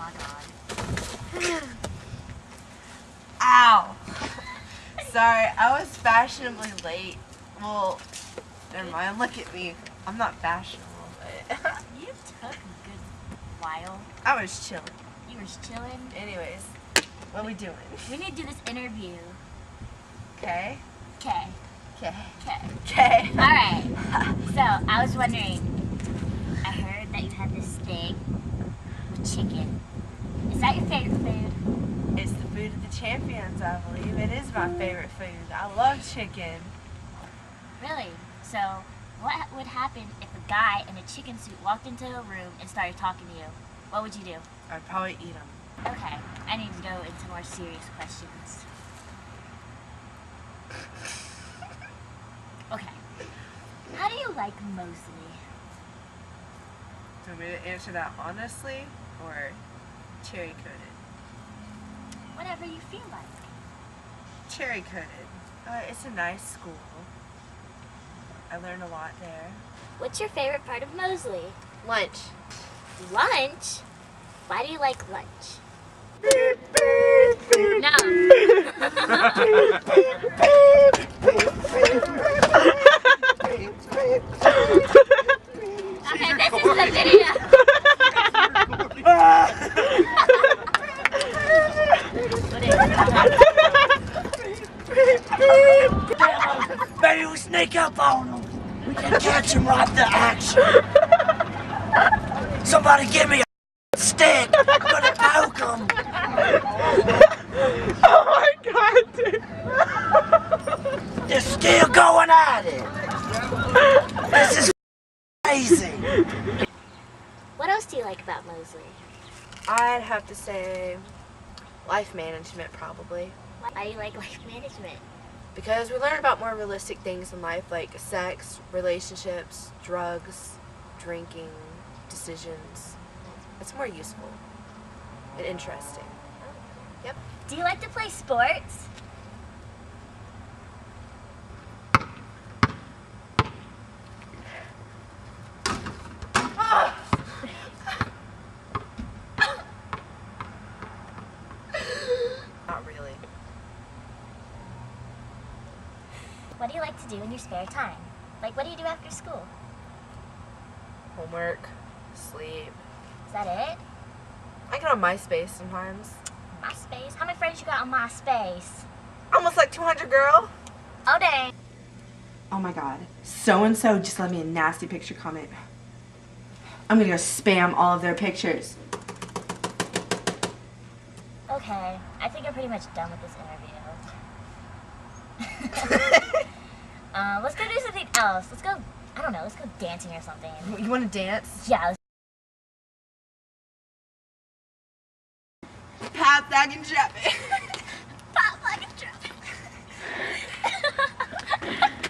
my god. Ow! Sorry, I was fashionably late. Well, never mind. Look at me. I'm not fashionable, but You took a good while. I was chilling. You were chilling. Anyways, what are we doing? We need to do this interview. Okay. Okay. Okay. Okay. Okay. Alright. So, I was wondering, I heard that you had this thing with chicken. Is that your favorite food? It's the food of the champions, I believe. It is my favorite food. I love chicken. Really? So, what would happen if a guy in a chicken suit walked into a room and started talking to you? What would you do? I'd probably eat them. Okay, I need to go into more serious questions. Okay. How do you like Mosley? Do you want me to answer that honestly or cherry coated? Whatever you feel like. Cherry coated. It's a nice school. I learned a lot there. What's your favorite part of Mosley? Lunch. Lunch? Why do you like lunch? No. Okay, this is the video. Maybe we sneak up on him. We can catch him right to action. Somebody give me a stick. I'm gonna poke him. Oh my god, dude. They're still going at it. This is crazy. What else do you like about Mosley? I'd have to say life management, probably. Why do you like life management? Because we learn about more realistic things in life, like sex, relationships, drugs, drinking, decisions. It's more useful and interesting. Yep. Do you like to play sports? Not really. What do you like to do in your spare time? Like, what do you do after school? Homework, sleep. Is that it? I get on MySpace sometimes. MySpace? How many friends you got on MySpace? Almost like 200, girl. Oh, dang. Oh my god. So-and-so just left me a nasty picture comment. I'm gonna go spam all of their pictures. Okay, I think I'm pretty much done with this interview. Let's go do something else. Let's go, I don't know, let's go dancing or something. You wanna dance? Yeah, let's Pat, Thag, and Jeff.